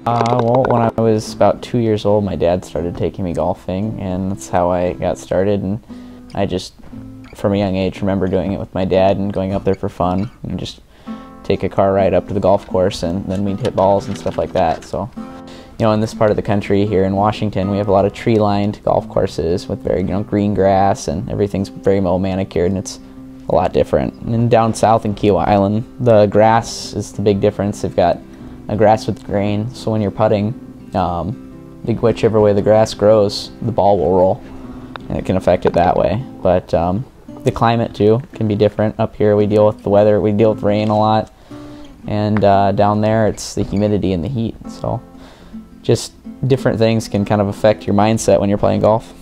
Well, when I was about 2 years old, my dad started taking me golfing, and that's how I got started. And I just, from a young age, remember doing it with my dad and going up there for fun and just take a car ride up to the golf course, and then we'd hit balls and stuff like that. So, you know, in this part of the country here in Washington, we have a lot of tree-lined golf courses with very, green grass, and everything's very well manicured, and it's a lot different. And down south in Kiowa Island, the grass is the big difference. They've got a grass with grain, so when you're putting, whichever way the grass grows, the ball will roll, and it can affect it that way. But the climate too can be different. Up here we deal with the weather, we deal with rain a lot, and down there it's the humidity and the heat. So just different things can kind of affect your mindset when you're playing golf.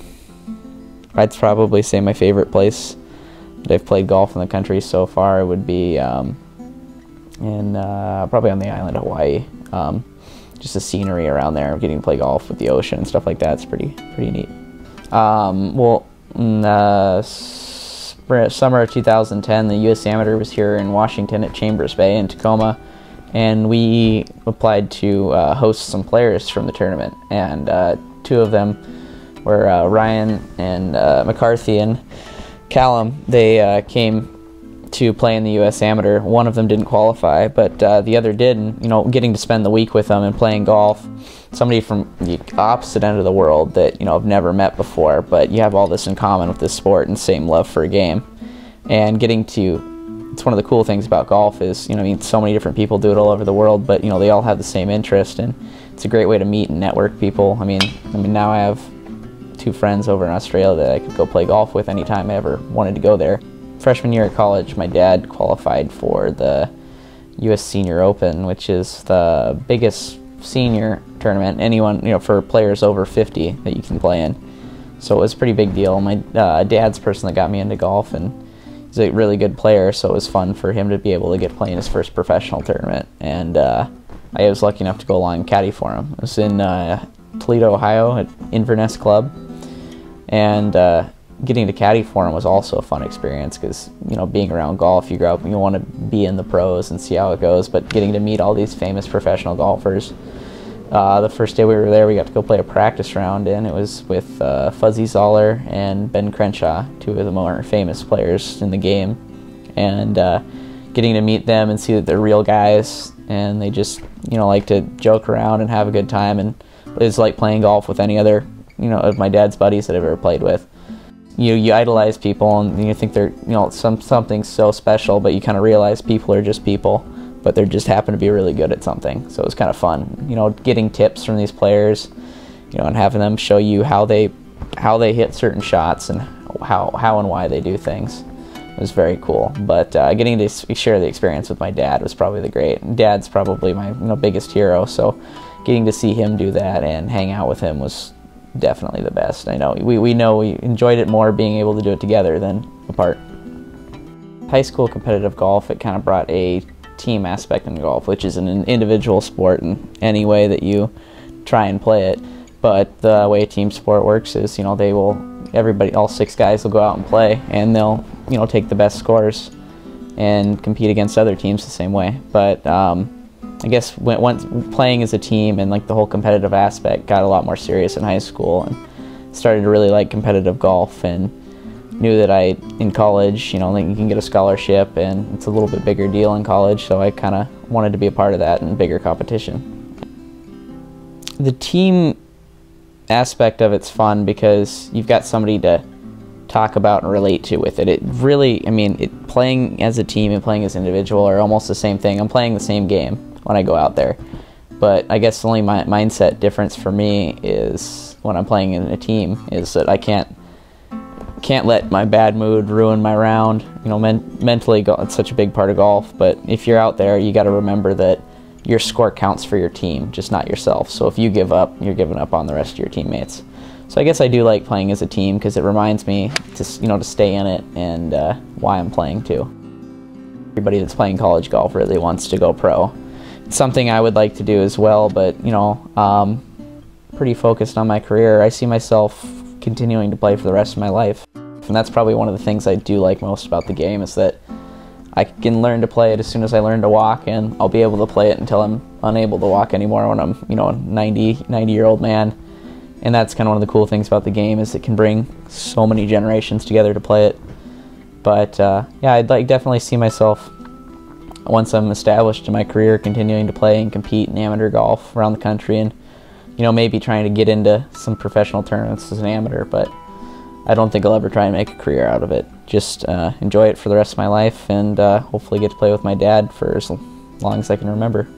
I'd probably say my favorite place that I've played golf in the country so far would be probably on the island of Hawaii. Just the scenery around there, getting to play golf with the ocean and stuff like that, it's pretty neat. Well, in the summer of 2010, the U.S. Amateur was here in Washington at Chambers Bay in Tacoma, and we applied to host some players from the tournament, and two of them were Ryan and McCarthy and Callum. They came to play in the U.S. Amateur. One of them didn't qualify, but the other did, and getting to spend the week with them and playing golf, somebody from the opposite end of the world that I've never met before, but you have all this in common with this sport and same love for a game. And it's one of the cool things about golf is, so many different people do it all over the world, but they all have the same interest, and it's a great way to meet and network people. I mean now I have two friends over in Australia that I could go play golf with anytime I ever wanted to go there. Freshman year at college, my dad qualified for the U.S. Senior Open, which is the biggest senior tournament for players over 50 that you can play in. So it was a pretty big deal. My dad's the person that got me into golf, and he's a really good player, so it was fun for him to be able to get playing his first professional tournament. And I was lucky enough to go along and caddy for him. It was in Toledo, Ohio at Inverness Club, and getting to caddy for him was also a fun experience because, being around golf, you grow up and you want to be in the pros and see how it goes, but getting to meet all these famous professional golfers. The first day we were there, we got to go play a practice round, and it was with Fuzzy Zoller and Ben Crenshaw, two of the more famous players in the game. And getting to meet them and see that they're real guys, and they just, like to joke around and have a good time, and it's like playing golf with any other, of my dad's buddies that I've ever played with. You idolize people, and you think they're something so special, but you kind of realize people are just people, but they just happen to be really good at something. So it was kind of fun, getting tips from these players, and having them show you how they hit certain shots and how and why they do things. It was very cool. But getting to share the experience with my dad was probably Dad's probably my biggest hero. So getting to see him do that and hang out with him was definitely the best. I know we enjoyed it more being able to do it together than apart. High school competitive golf, it kind of brought a team aspect in golf, which is an individual sport in any way that you try and play it. But the way a team sport works is, all 6 guys will go out and play, and they'll, take the best scores and compete against other teams the same way. But I guess once playing as a team and the whole competitive aspect got a lot more serious in high school, and started to really like competitive golf, and knew that in college, you can get a scholarship, and it's a little bit bigger deal in college, so I kind of wanted to be a part of that and bigger competition. The team aspect of it's fun because you've got somebody to talk about and relate to with it. It really, playing as a team and playing as an individual are almost the same thing. I'm playing the same game when I go out there, but I guess the only mindset difference for me is when I'm playing in a team is that I can't let my bad mood ruin my round. Mentally, it's such a big part of golf, but if you're out there, you got to remember that your score counts for your team, just not yourself. So if you give up, you're giving up on the rest of your teammates. So I guess I do like playing as a team because it reminds me to stay in it and why I'm playing too. Everybody that's playing college golf really wants to go pro. It's something I would like to do as well, but pretty focused on my career. I see myself continuing to play for the rest of my life. And that's probably one of the things I do like most about the game, is that I can learn to play it as soon as I learn to walk, and I'll be able to play it until I'm unable to walk anymore when I'm, you know, a 90-year-old man. And that's kind of one of the cool things about the game, is it can bring so many generations together to play it. But yeah, I'd definitely see myself, once I'm established in my career, continuing to play and compete in amateur golf around the country, and, you know, maybe trying to get into some professional tournaments as an amateur. But I don't think I'll ever try and make a career out of it. Just enjoy it for the rest of my life, and hopefully get to play with my dad for as long as I can remember.